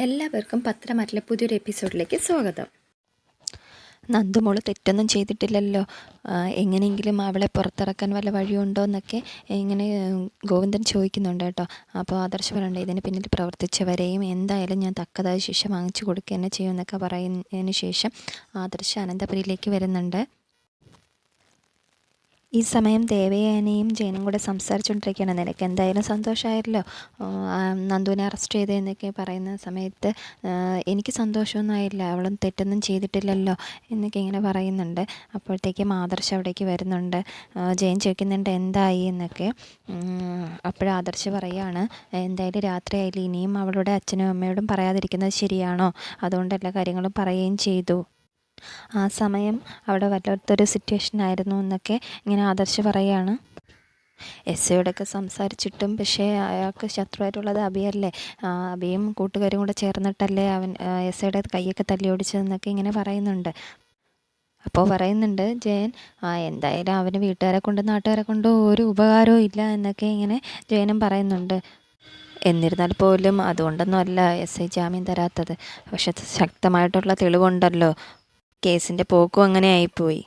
എല്ലാവർക്കും പത്രമാറ്റിലെ പുതിയൊരു എപ്പിസോഡിലേക്ക് സ്വാഗതം. നന്ദുമോള് തെറ്റൊന്നും ചെയ്തിട്ടില്ലല്ലോ, എങ്ങനെയെങ്കിലും അവളെ പുറത്തിറക്കാൻ വല്ല വഴിയുണ്ടോ എന്നൊക്കെ ഇങ്ങനെ ഗോവിന്ദൻ ചോദിക്കുന്നുണ്ട് കേട്ടോ. അപ്പോൾ ആദർശ് പറയണ്ട, ഇതിന് പിന്നിൽ പ്രവർത്തിച്ചവരെയും എന്തായാലും ഞാൻ തക്കതായ ശിക്ഷ വാങ്ങിച്ചു കൊടുക്കുക തന്നെ ചെയ്യുമെന്നൊക്കെ പറയുന്നതിന് ശേഷം ആദർശ് അനന്തപുരിയിലേക്ക് വരുന്നുണ്ട്. ഈ സമയം ദേവയാനിയും ജയനും കൂടെ സംസാരിച്ചുകൊണ്ടിരിക്കുകയാണ്. നിനക്ക് എന്തായാലും സന്തോഷമായല്ലോ നന്ദുവിനെ അറസ്റ്റ് ചെയ്തതെന്നൊക്കെ പറയുന്ന സമയത്ത്, എനിക്ക് സന്തോഷമൊന്നും ആയില്ല, അവളും തെറ്റൊന്നും ചെയ്തിട്ടില്ലല്ലോ എന്നൊക്കെ ഇങ്ങനെ പറയുന്നുണ്ട്. അപ്പോഴത്തേക്കും ആദർശ് അവിടേക്ക് വരുന്നുണ്ട്. ജയൻ ചോദിക്കുന്നുണ്ട് എന്തായി എന്നൊക്കെ. അപ്പോഴാദർശ് പറയുകയാണ്, എന്തായാലും രാത്രിയായില്ല, ഇനിയും അവളുടെ അച്ഛനും അമ്മയോടും പറയാതിരിക്കുന്നത് ശരിയാണോ, അതുകൊണ്ട് എല്ലാ കാര്യങ്ങളും പറയുകയും ചെയ്തു. ആ സമയം അവിടെ വല്ലാത്തൊരു സിറ്റുവേഷൻ ആയിരുന്നു എന്നൊക്കെ ഇങ്ങനെ ആദർശ് പറയുകയാണ്. എസ് ഐയോടൊക്കെ സംസാരിച്ചിട്ടും പക്ഷേ അയാൾക്ക് ശത്രുവായിട്ടുള്ളത് അഭിയല്ലേ, അഭിയും കൂട്ടുകാരും കൂടെ ചേർന്നിട്ടല്ലേ അവൻ എസ് ഐയുടെ കൈയൊക്കെ തല്ലി ഓടിച്ചതെന്നൊക്കെ ഇങ്ങനെ പറയുന്നുണ്ട്. അപ്പോൾ പറയുന്നുണ്ട് ജയൻ, എന്തായാലും അവന് വീട്ടുകാരെ കൊണ്ട് നാട്ടുകാരെ കൊണ്ട് ഒരു ഉപകാരവും ഇല്ല എന്നൊക്കെ ഇങ്ങനെ ജയനും പറയുന്നുണ്ട്. എന്നിരുന്നാൽ പോലും അതുകൊണ്ടൊന്നും അല്ല എസ് ഐ ജാമ്യം തരാത്തത്, പക്ഷെ ശക്തമായിട്ടുള്ള തെളിവുണ്ടല്ലോ. കേസിൻ്റെ പോക്കും അങ്ങനെ ആയിപ്പോയി.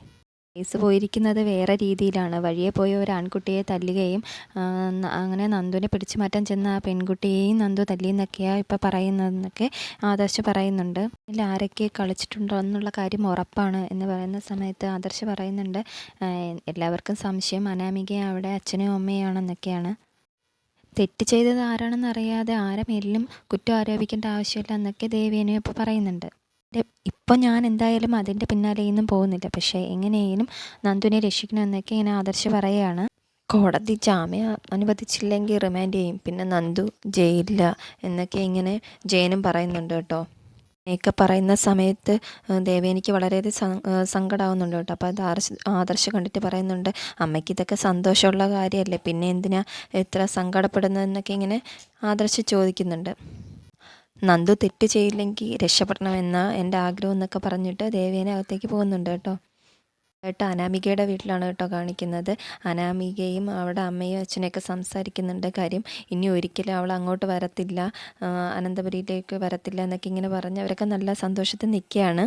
കേസ് പോയിരിക്കുന്നത് വേറെ രീതിയിലാണ്. വഴിയെ പോയ ഒരു ആൺകുട്ടിയെ തല്ലുകയും അങ്ങനെ നന്ദുവിനെ പിടിച്ചു മാറ്റാൻ ചെന്ന ആ പെൺകുട്ടിയെയും നന്ദു തല്ലിയെന്നൊക്കെയാണ് ഇപ്പോൾ പറയുന്നതെന്നൊക്കെ ആദർശ് പറയുന്നുണ്ട്. ഇതിൽ ആരൊക്കെ കളിച്ചിട്ടുണ്ടോ എന്നുള്ള കാര്യം ഉറപ്പാണ് എന്ന് പറയുന്ന സമയത്ത് ആദർശ് പറയുന്നുണ്ട്, എല്ലാവർക്കും സംശയം അനാമികയും അവിടെ അച്ഛനും അമ്മയാണെന്നൊക്കെയാണ്. തെറ്റ് ചെയ്തത് ആരാണെന്ന് അറിയാതെ ആരെ മേലിലും കുറ്റം ആരോപിക്കേണ്ട ആവശ്യമില്ല എന്നൊക്കെ ദേവേനു ഇപ്പോൾ പറയുന്നുണ്ട്. ഇപ്പം ഞാൻ എന്തായാലും അതിൻ്റെ പിന്നാലെയൊന്നും പോകുന്നില്ല, പക്ഷേ എങ്ങനെയും നന്ദുവിനെ രക്ഷിക്കണമെന്നൊക്കെ ഇങ്ങനെ ആദർശ് പറയുകയാണ്. കോടതി ജാമ്യം അനുവദിച്ചില്ലെങ്കിൽ റിമാൻഡ് ചെയ്യും, പിന്നെ നന്ദു ജയിലില്ല എന്നൊക്കെ ഇങ്ങനെ ജയനും പറയുന്നുണ്ട് കേട്ടോ. ഒക്കെ പറയുന്ന സമയത്ത് ദേവേനിക്ക് വളരെയധികം സങ്കടമാവുന്നുണ്ട് കേട്ടോ. അപ്പോൾ അത് ആദർശ് കണ്ടിട്ട് പറയുന്നുണ്ട്, അമ്മയ്ക്ക് ഇതൊക്കെ സന്തോഷമുള്ള കാര്യമല്ലേ, പിന്നെ എന്തിനാ ഇത്ര സങ്കടപ്പെടുന്നതെന്നൊക്കെ ഇങ്ങനെ ആദർശ് ചോദിക്കുന്നുണ്ട്. നന്ദു തെറ്റ് ചെയ്യില്ലെങ്കിൽ രക്ഷപ്പെടണമെന്ന എൻ്റെ ആഗ്രഹം എന്നൊക്കെ പറഞ്ഞിട്ട് ദേവേനെ അകത്തേക്ക് പോകുന്നുണ്ട് കേട്ടോ. അനാമികയുടെ വീട്ടിലാണ് കേട്ടോ കാണിക്കുന്നത്. അനാമികയും അവിടെ അമ്മയും അച്ഛനെയൊക്കെ സംസാരിക്കുന്നുണ്ട്. കാര്യം ഇനി ഒരിക്കലും അവൾ അങ്ങോട്ട് വരത്തില്ല, അനന്തപുരിയിലേക്ക് വരത്തില്ല എന്നൊക്കെ ഇങ്ങനെ പറഞ്ഞ് അവരൊക്കെ നല്ല സന്തോഷത്തിൽ നിൽക്കുകയാണ്.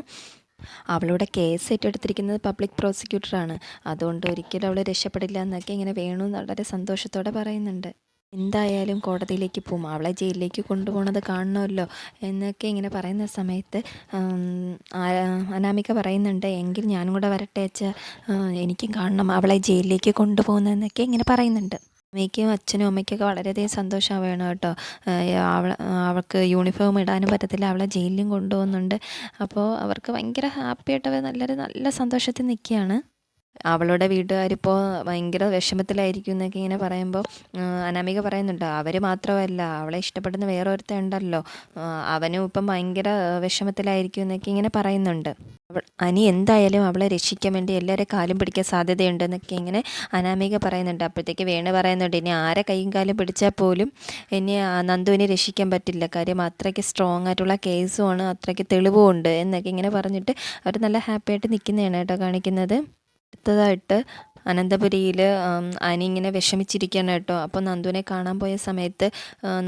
അവളുടെ കേസ് ഏറ്റെടുത്തിരിക്കുന്നത് പബ്ലിക് പ്രോസിക്യൂട്ടറാണ്, അതുകൊണ്ട് ഒരിക്കലും അവൾ രക്ഷപ്പെടില്ല എന്നൊക്കെ ഇങ്ങനെ വേണു വളരെ സന്തോഷത്തോടെ പറയുന്നുണ്ട്. എന്തായാലും കോടതിയിലേക്ക് പോകും, അവളെ ജയിലിലേക്ക് കൊണ്ടുപോകുന്നത് കാണണമല്ലോ എന്നൊക്കെ ഇങ്ങനെ പറയുന്ന സമയത്ത് അനാമിക പറയുന്നുണ്ട്, എങ്കിൽ ഞാനും കൂടെ വരട്ടെ അച്ഛാ, എനിക്കും കാണണം അവളെ ജയിലിലേക്ക് കൊണ്ടുപോകുന്നതെന്നൊക്കെ ഇങ്ങനെ പറയുന്നുണ്ട്. അമ്മയ്ക്കും അച്ഛനും അമ്മയ്ക്കൊക്കെ വളരെയധികം സന്തോഷമാവുകയാണ് കേട്ടോ. അവൾക്ക് യൂണിഫോം ഇടാനും പറ്റത്തില്ല, അവളെ ജയിലിലും കൊണ്ടുപോകുന്നുണ്ട്. അപ്പോൾ അവർക്ക് ഭയങ്കര ഹാപ്പിയായിട്ട് അവർ നല്ല സന്തോഷത്തിൽ നിൽക്കുകയാണ്. അവളുടെ വീട്ടുകാരിപ്പോൾ ഭയങ്കര വിഷമത്തിലായിരിക്കും എന്നൊക്കെ ഇങ്ങനെ പറയുമ്പോൾ അനാമിക പറയുന്നുണ്ട്, അവർ മാത്രമല്ല അവളെ ഇഷ്ടപ്പെടുന്ന വേറെ ഒരുത്തൻ ഉണ്ടല്ലോ, അവനും ഇപ്പം ഭയങ്കര വിഷമത്തിലായിരിക്കും എന്നൊക്കെ ഇങ്ങനെ പറയുന്നുണ്ട്. അനി എന്തായാലും അവളെ രക്ഷിക്കാൻ വേണ്ടി എല്ലാവരും കാലും പിടിക്കാൻ സാധ്യതയുണ്ടെന്നൊക്കെ ഇങ്ങനെ അനാമിക പറയുന്നുണ്ട്. അപ്പോഴത്തേക്ക് വേണു പറയുന്നുണ്ട്, ഇനി ആരെ കൈയും കാലും പിടിച്ചാൽ പോലും ഇനി നന്ദുവിനെ രക്ഷിക്കാൻ പറ്റില്ല, കാര്യം അത്രയ്ക്ക് സ്ട്രോങ് ആയിട്ടുള്ള കേസുമാണ്, അത്രയ്ക്ക് തെളിവുമുണ്ട് എന്നൊക്കെ ഇങ്ങനെ പറഞ്ഞിട്ട് അവർ നല്ല ഹാപ്പിയായിട്ട് നിൽക്കുന്നതാണ് കേട്ടോ കാണിക്കുന്നത്. അടുത്തതായിട്ട് അനന്തപുരിയിൽ അനി ഇങ്ങനെ വിഷമിച്ചിരിക്കുകയാണ് കേട്ടോ. അപ്പോൾ നന്ദുവിനെ കാണാൻ പോയ സമയത്ത്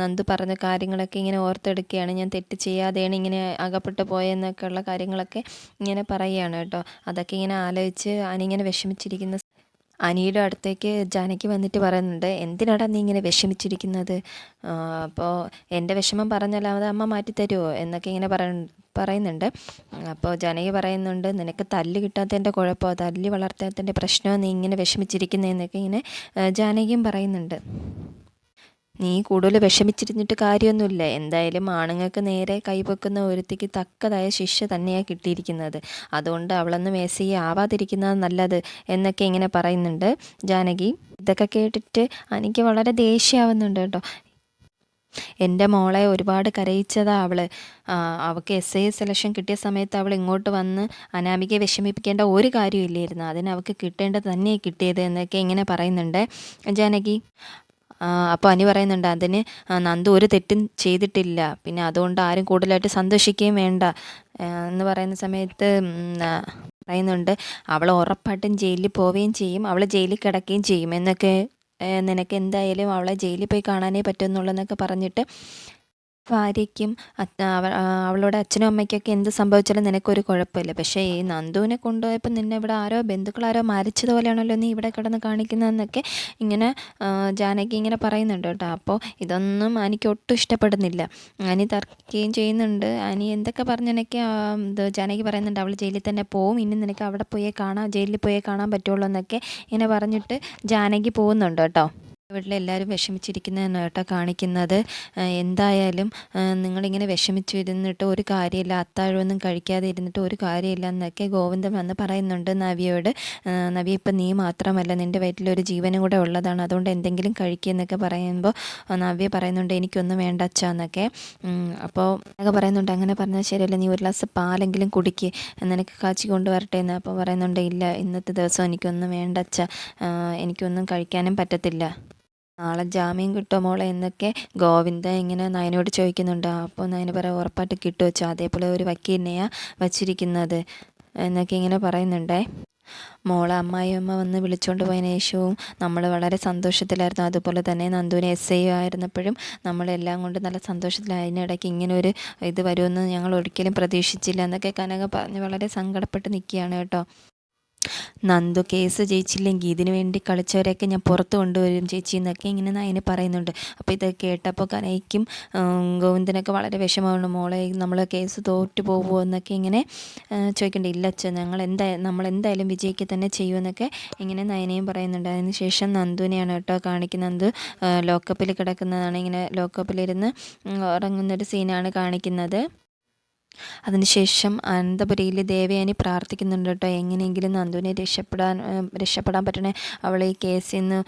നന്ദു പറഞ്ഞ കാര്യങ്ങളൊക്കെ ഇങ്ങനെ ഓർത്തെടുക്കുകയാണ്. ഞാൻ തെറ്റ് ചെയ്യാതെയാണ് ഇങ്ങനെ അകപ്പെട്ടു പോയെന്നൊക്കെ ഉള്ള കാര്യങ്ങളൊക്കെ ഇങ്ങനെ പറയുകയാണ് കേട്ടോ. അതൊക്കെ ഇങ്ങനെ ആലോചിച്ച് അനി ഇങ്ങനെ വിഷമിച്ചിരിക്കുന്ന അനിയുടെ അടുത്തേക്ക് ജാനകി വന്നിട്ട് പറയുന്നുണ്ട്, എന്തിനാടാ നീ ഇങ്ങനെ വിഷമിച്ചിരിക്കുന്നത്, അപ്പോൾ എൻ്റെ വിഷമം പറഞ്ഞല്ലാതെ അമ്മ മാറ്റിത്തരുമോ എന്നൊക്കെ ഇങ്ങനെ പറയുന്നുണ്ട്. അപ്പോൾ ജാനകി പറയുന്നുണ്ട്, നിനക്ക് തല്ല് കിട്ടാത്തതിൻ്റെ കുഴപ്പമോ തല്ലി വളർത്താത്തതിൻ്റെ പ്രശ്നമോ നീ ഇങ്ങനെ വിഷമിച്ചിരിക്കുന്നതെന്നൊക്കെ ഇങ്ങനെ ജാനകിയും പറയുന്നുണ്ട്. നീ കൂടുതൽ വിഷമിച്ചിരുന്നിട്ട് കാര്യമൊന്നുമില്ല, എന്തായാലും ആണുങ്ങൾക്ക് നേരെ കൈവെക്കുന്ന ഒരുത്തിക്ക് തക്കതായ ശിക്ഷ തന്നെയാണ് കിട്ടിയിരിക്കുന്നത്, അതുകൊണ്ട് അവളൊന്നും എസ് ആവാതിരിക്കുന്നത് നല്ലത് എന്നൊക്കെ ഇങ്ങനെ പറയുന്നുണ്ട് ജാനകി. ഇതൊക്കെ കേട്ടിട്ട് എനിക്ക് വളരെ ദേഷ്യമാവുന്നുണ്ട് കേട്ടോ. എൻ്റെ മോളെ ഒരുപാട് കരയിച്ചതാണ് അവൾ, അവൾക്ക് എസ് ഐ സെലക്ഷൻ കിട്ടിയ സമയത്ത് അവൾ ഇങ്ങോട്ട് വന്ന് അനാമികയെ വിഷമിപ്പിക്കേണ്ട ഒരു കാര്യമില്ലായിരുന്നു, അതിന് അവൾക്ക് കിട്ടേണ്ടത് തന്നെ കിട്ടിയത് എന്നൊക്കെ ഇങ്ങനെ പറയുന്നുണ്ട് ജാനകി. അപ്പോൾ അനി പറയുന്നുണ്ട്, അതിന് നന്ദു ഒരു തെറ്റും ചെയ്തിട്ടില്ല, പിന്നെ അതുകൊണ്ട് ആരും കൂടുതലായിട്ട് സന്തോഷിക്കുകയും വേണ്ട എന്ന് പറയുന്ന സമയത്ത് പറയുന്നുണ്ട്, അവൾ ഉറപ്പായിട്ടും ജയിലിൽ പോവുകയും ചെയ്യും, അവൾ ജയിലിൽ കിടക്കുകയും ചെയ്യും എന്നൊക്കെ, നിനക്ക് എന്തായാലും അവളെ ജയിലിൽ പോയി കാണാനേ പറ്റുമെന്നുള്ളതെന്നൊക്കെ പറഞ്ഞിട്ട് ഭാര്യയ്ക്കും അവളുടെ അച്ഛനും അമ്മയ്ക്കൊക്കെ എന്ത് സംഭവിച്ചാലും നിനക്കൊരു കുഴപ്പമില്ല. പക്ഷേ ഈ നന്ദുവിനെ കൊണ്ടുപോയപ്പോൾ നിന്നെ ഇവിടെ ബന്ധുക്കളാരോ മരിച്ചതുപോലെയാണല്ലോ നീ ഇവിടെ കിടന്ന് കാണിക്കുന്നതെന്നൊക്കെ ഇങ്ങനെ ജാനകി ഇങ്ങനെ പറയുന്നുണ്ട് കേട്ടോ. അപ്പോൾ ഇതൊന്നും എനിക്ക് ഒട്ടും ഇഷ്ടപ്പെടുന്നില്ല. അനി തർക്കുകയും ചെയ്യുന്നുണ്ട്. അനി എന്തൊക്കെ പറഞ്ഞെന്നൊക്കെ ജാനകി പറയുന്നുണ്ട്. അവൾ ജയിലിൽ തന്നെ പോവും, ഇനി നിനക്ക് അവിടെ പോയേ ജയിലിൽ പോയേ കാണാൻ പറ്റുള്ളൂ എന്നൊക്കെ ഇങ്ങനെ പറഞ്ഞിട്ട് ജാനകി പോകുന്നുണ്ട് കേട്ടോ. വീട്ടിലെല്ലാവരും വിഷമിച്ചിരിക്കുന്നതെന്ന് കേട്ടോ കാണിക്കുന്നത്. എന്തായാലും നിങ്ങളിങ്ങനെ വിഷമിച്ചിരുന്നിട്ട് ഒരു കാര്യമില്ല, അത്താഴമൊന്നും കഴിക്കാതെ ഇരുന്നിട്ട് ഒരു കാര്യമില്ല എന്നൊക്കെ ഗോവിന്ദൻ വന്ന് പറയുന്നുണ്ട് നവ്യയോട്. നവ്യ ഇപ്പം നീ മാത്രമല്ല, നിൻ്റെ വയറ്റിലൊരു ജീവനും കൂടെ ഉള്ളതാണ്, അതുകൊണ്ട് എന്തെങ്കിലും കഴിക്കുക പറയുമ്പോൾ നവ്യ പറയുന്നുണ്ട് എനിക്കൊന്നും വേണ്ട അച്ഛാ എന്നൊക്കെ. അപ്പോൾ ഒക്കെ പറയുന്നുണ്ട് അങ്ങനെ പറഞ്ഞാൽ ശരിയല്ല, നീ ഒരു ഗ്ലാസ് പാലെങ്കിലും കുടിക്ക്, നിനക്ക് കാച്ചി കൊണ്ടുവരട്ടെ എന്ന്. അപ്പോൾ പറയുന്നുണ്ട് ഇല്ല, ഇന്നത്തെ ദിവസം എനിക്കൊന്നും വേണ്ട അച്ഛാ, എനിക്കൊന്നും കഴിക്കാനും പറ്റത്തില്ല, നാളെ ജാമ്യം കിട്ടുമോ മോളെ എന്നൊക്കെ ഗോവിന്ദ ഇങ്ങനെ നയനോട് ചോദിക്കുന്നുണ്ട്. അപ്പോൾ നയന പറയാം ഉറപ്പായിട്ട് കിട്ടുമോ വെച്ചാൽ, അതേപോലെ ഒരു വക്കീലിനെയാണ് വച്ചിരിക്കുന്നത് എന്നൊക്കെ ഇങ്ങനെ പറയുന്നുണ്ടേ. മോളെ അമ്മായിയമ്മ വന്ന് വിളിച്ചുകൊണ്ട് പോയതിനു ശേഷവും നമ്മൾ വളരെ സന്തോഷത്തിലായിരുന്നു. അതുപോലെ തന്നെ നന്ദുവിന് SI ആയിരുന്നപ്പോഴും നമ്മളെല്ലാം കൊണ്ട് നല്ല സന്തോഷത്തിലായി. അതിനിടയ്ക്ക് ഇങ്ങനെ ഒരു ഇത് വരുമെന്ന് ഞങ്ങൾ ഒരിക്കലും പ്രതീക്ഷിച്ചില്ല എന്നൊക്കെ കനക പറഞ്ഞ് വളരെ സങ്കടപ്പെട്ട് നിൽക്കുകയാണ് കേട്ടോ. നന്ദു കേസ് ജയിച്ചില്ലെങ്കിൽ ഇതിനു വേണ്ടി കളിച്ചവരെയൊക്കെ ഞാൻ പുറത്ത് കൊണ്ടുവരും ചേച്ചി എന്നൊക്കെ ഇങ്ങനെ നയന് പറയുന്നുണ്ട്. അപ്പോൾ ഇതൊക്കെ കേട്ടപ്പോൾ കനയ്ക്കും ഗോവിന്ദനൊക്കെ വളരെ വിഷമമാണ്. മോളെ നമ്മൾ കേസ് തോറ്റു പോകുമോ എന്നൊക്കെ ഇങ്ങനെ ചോദിക്കണ്ടേ. ഇല്ല അച്ഛൻ, നമ്മൾ എന്തായാലും വിജയിക്കുക തന്നെ ചെയ്യുമെന്നൊക്കെ ഇങ്ങനെ നയനയും പറയുന്നുണ്ട്. അതിന് ശേഷം നന്ദുവിനെയാണ് കേട്ടോ കാണിക്കുന്നത്. നന്ദു ലോക്കപ്പിൽ കിടക്കുന്നതാണ്. ഇങ്ങനെ ലോക്കപ്പിലിരുന്ന് ഉറങ്ങുന്നൊരു സീനാണ് കാണിക്കുന്നത്. അതിനുശേഷം അനന്തപുരിയിൽ ദേവയാനി പ്രാർത്ഥിക്കുന്നുണ്ട് കേട്ടോ, എങ്ങനെയെങ്കിലും നന്ദുവിനെ രക്ഷപ്പെടാൻ പറ്റണേ, അവളെ ഈ കേസിൽ നിന്ന്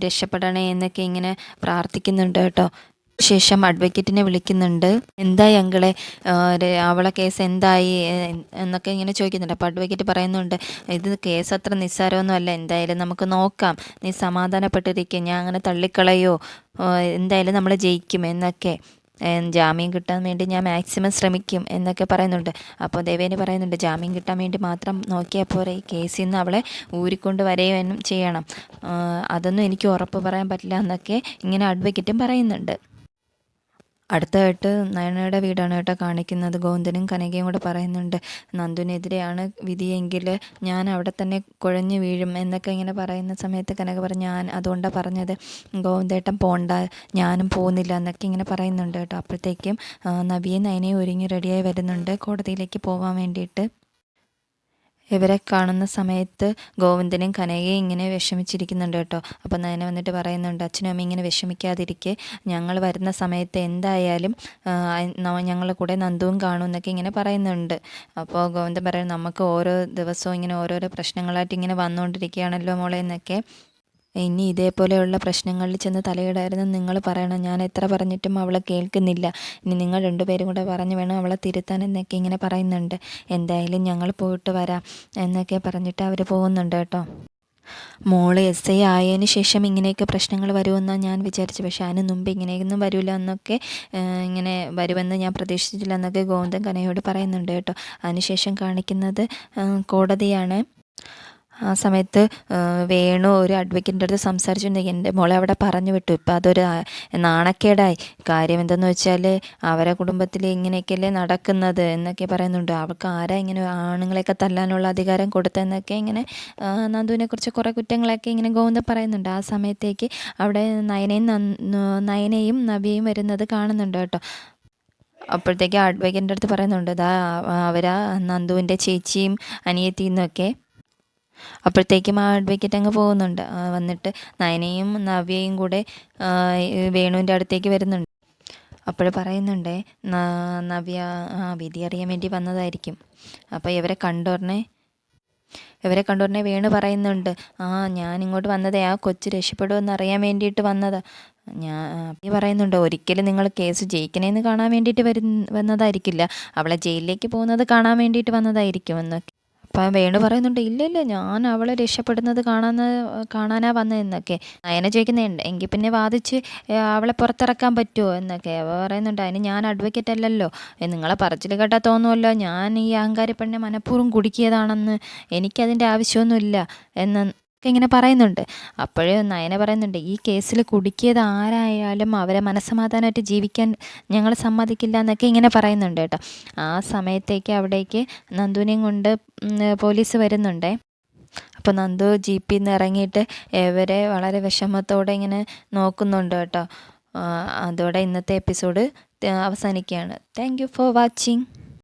രക്ഷപ്പെടണേ എന്നൊക്കെ ഇങ്ങനെ പ്രാർത്ഥിക്കുന്നുണ്ട് കേട്ടോ. ശേഷം അഡ്വക്കേറ്റിനെ വിളിക്കുന്നുണ്ട്. എന്തായി അങ്കിളെ, അവളെ കേസ് എന്തായി എന്നൊക്കെ ഇങ്ങനെ ചോദിക്കുന്നുണ്ട്. അപ്പോൾ അഡ്വക്കേറ്റ് പറയുന്നുണ്ട് ഇത് കേസ് അത്ര നിസ്സാരമൊന്നും അല്ല, എന്തായാലും നമുക്ക് നോക്കാം, നീ സമാധാനപ്പെട്ടിരിക്കുക, ഞാൻ അങ്ങനെ തള്ളിക്കളയോ, എന്തായാലും നമ്മൾ ജയിക്കും എന്നൊക്കെ, ജാമ്യം കിട്ടാൻ വേണ്ടി ഞാൻ മാക്സിമം ശ്രമിക്കും എന്നൊക്കെ പറയുന്നുണ്ട്. അപ്പോൾ ദേവേനി പറയുന്നുണ്ട് ജാമ്യം കിട്ടാൻ വേണ്ടി മാത്രം നോക്കിയാൽ പോരെ, ഈ കേസിൽ നിന്ന് അവളെ ഊരിക്കൊണ്ട് വരികയും ചെയ്യണം, അതൊന്നും എനിക്ക് ഉറപ്പ് പറയാൻ പറ്റില്ല എന്നൊക്കെ ഇങ്ങനെ അഡ്വക്കേറ്റും പറയുന്നുണ്ട്. അടുത്തായിട്ട് നയനയുടെ വീടാണ് കേട്ടോ കാണിക്കുന്നത്. ഗോവിന്ദനും കനകയും കൂടെ പറയുന്നുണ്ട് നന്ദുവിനെതിരെയാണ് വിധിയെങ്കിൽ ഞാൻ അവിടെ തന്നെ കുഴഞ്ഞു വീഴും എന്നൊക്കെ ഇങ്ങനെ പറയുന്ന സമയത്ത് കനക പറഞ്ഞു ഞാൻ അതുകൊണ്ടാണ് പറഞ്ഞത് ഗോവിന്ദേട്ടൻ പോണ്ട, ഞാനും പോകുന്നില്ല എന്നൊക്കെ ഇങ്ങനെ പറയുന്നുണ്ട് കേട്ടോ. അപ്പോഴത്തേക്കും നവിയും നയനയും ഒരുങ്ങി റെഡിയായി വരുന്നുണ്ട് കോടതിയിലേക്ക് പോകാൻ വേണ്ടിയിട്ട്. ഇവരെ കാണുന്ന സമയത്ത് ഗോവിന്ദനും കനകയും ഇങ്ങനെ വിഷമിച്ചിരിക്കുന്നുണ്ട് കേട്ടോ. അപ്പോൾ നയന വന്നിട്ട് പറയുന്നുണ്ട് അച്ഛനും അമ്മയും ഇങ്ങനെ വിഷമിക്കാതിരിക്കെ, ഞങ്ങൾ വരുന്ന സമയത്ത് എന്തായാലും ഞങ്ങളുടെ കൂടെ നന്ദുവും കാണും എന്നൊക്കെ ഇങ്ങനെ പറയുന്നുണ്ട്. അപ്പോൾ ഗോവിന്ദൻ പറയും നമുക്ക് ഓരോ ദിവസവും ഇങ്ങനെ ഓരോരോ പ്രശ്നങ്ങളായിട്ട് ഇങ്ങനെ വന്നുകൊണ്ടിരിക്കുകയാണല്ലോ മോളെ എന്നൊക്കെ, ഇനി ഇതേപോലെയുള്ള പ്രശ്നങ്ങളിൽ ചെന്ന് തലയിടായിരുന്നു നിങ്ങൾ പറയണം, ഞാൻ എത്ര പറഞ്ഞിട്ടും അവളെ കേൾക്കുന്നില്ല, ഇനി നിങ്ങൾ രണ്ടുപേരും കൂടെ പറഞ്ഞു വേണം അവളെ തിരുത്താൻ എന്നൊക്കെ ഇങ്ങനെ പറയുന്നുണ്ട്. എന്തായാലും ഞങ്ങൾ പോയിട്ട് വരാം എന്നൊക്കെ പറഞ്ഞിട്ട് അവർ പോകുന്നുണ്ട് കേട്ടോ. മോള് SI ആയതിനു ശേഷം ഇങ്ങനെയൊക്കെ പ്രശ്നങ്ങൾ വരുമെന്നാണ് ഞാൻ വിചാരിച്ചു, പക്ഷേ അതിന് മുമ്പ് ഇങ്ങനെയൊന്നും വരില്ല എന്നൊക്കെ ഇങ്ങനെ വരുമെന്ന് ഞാൻ പ്രതീക്ഷിച്ചില്ല എന്നൊക്കെ ഗോവിന്ദൻ കനയോട് പറയുന്നുണ്ട് കേട്ടോ. അതിനുശേഷം കാണിക്കുന്നത് കോടതിയാണ്. ആ സമയത്ത് വേണു ഒരു അഡ്വക്കേറ്റിൻ്റെ അടുത്ത് സംസാരിച്ചിട്ടുണ്ടെങ്കിൽ എൻ്റെ മോളെ അവിടെ പറഞ്ഞു വിട്ടു, ഇപ്പം അതൊരു നാണക്കേടായി. കാര്യം എന്തെന്ന് വെച്ചാൽ അവരെ കുടുംബത്തിൽ ഇങ്ങനെയൊക്കെയല്ലേ നടക്കുന്നത് എന്നൊക്കെ പറയുന്നുണ്ട്. അവൾക്ക് ആരാ ഇങ്ങനെ ആണുങ്ങളെയൊക്കെ തല്ലാനുള്ള അധികാരം കൊടുത്തതെന്നൊക്കെ ഇങ്ങനെ നന്ദുവിനെക്കുറിച്ച് കുറേ കുറ്റങ്ങളൊക്കെ ഇങ്ങനെ ഗോവിന്ദൻ പറയുന്നുണ്ട്. ആ സമയത്തേക്ക് അവിടെ നയനയും നവ്യയും വരുന്നത് കാണുന്നുണ്ട് കേട്ടോ. അപ്പോഴത്തേക്ക് അഡ്വക്കേറ്റിൻ്റെ അടുത്ത് പറയുന്നുണ്ട് അവരാ നന്ദുവിൻ്റെ ചേച്ചിയും അനിയത്തിന്നൊക്കെ. അപ്പോഴത്തേക്കും ആ അഡ്വക്കേറ്റ് അങ്ങ് പോകുന്നുണ്ട്. വന്നിട്ട് നയനയും നവ്യയും കൂടെ വേണുവിൻ്റെ അടുത്തേക്ക് വരുന്നുണ്ട്. അപ്പോൾ പറയുന്നുണ്ട് നവ്യ വിധി അറിയാൻ വേണ്ടി വന്നതായിരിക്കും. അപ്പോൾ ഇവരെ കണ്ടുടനെ വേണു പറയുന്നുണ്ട് ഞാനിങ്ങോട്ട് വന്നതേ ആ കൊച്ചു രക്ഷപ്പെടുമെന്ന് അറിയാൻ വേണ്ടിയിട്ട് വന്നതാ. പറയുന്നുണ്ട് ഒരിക്കലും നിങ്ങൾ കേസ് ജയിക്കണേന്ന് കാണാൻ വേണ്ടിയിട്ട് വന്നതായിരിക്കില്ല, അവളെ ജയിലിലേക്ക് പോകുന്നത് കാണാൻ വേണ്ടിയിട്ട് വന്നതായിരിക്കും എന്നൊക്കെ. അപ്പം വേണു പറയുന്നുണ്ട് ഇല്ല ഞാൻ അവളെ രക്ഷപ്പെടുന്നത് കാണാനാ വന്നതെന്നൊക്കെ. നയന ചോദിക്കുന്നുണ്ട് എങ്കിൽ പിന്നെ വാദിച്ച് അവളെ പുറത്തിറക്കാൻ പറ്റുമോ എന്നൊക്കെ. അവ പറയുന്നുണ്ട് അതിന് ഞാൻ അഡ്വക്കേറ്റ് അല്ലല്ലോ, നിങ്ങളെ പറച്ചിൽ കേട്ടാൽ തോന്നുമല്ലോ ഞാൻ ഈ അഹങ്കാരി പെണ്ണെ മനഃപൂർവ്വം കുടുക്കിയതാണെന്ന്, എനിക്കതിൻ്റെ ആവശ്യമൊന്നുമില്ല എന്ന് ഒക്കെ ഇങ്ങനെ പറയുന്നുണ്ട്. അപ്പോഴേ നയന പറയുന്നുണ്ട്, ഈ കേസിൽ കുടുക്കിയത് ആരായാലും അവരെ മനസ്സമാധാനമായിട്ട് ജീവിക്കാൻ ഞങ്ങൾ സമ്മതിക്കില്ല എന്നൊക്കെ ഇങ്ങനെ പറയുന്നുണ്ട് കേട്ടോ. ആ സമയത്തേക്ക് അവിടേക്ക് നന്ദുവിനെയും കൊണ്ട് പോലീസ് വരുന്നുണ്ടേ. അപ്പോൾ നന്ദു ജീപ്പിൽ നിന്ന് ഇറങ്ങിയിട്ട് ഇവരെ വളരെ വിഷമത്തോടെ ഇങ്ങനെ നോക്കുന്നുണ്ട് കേട്ടോ. അതോടെ ഇന്നത്തെ എപ്പിസോഡ് അവസാനിക്കുകയാണ്. Thank you for watching.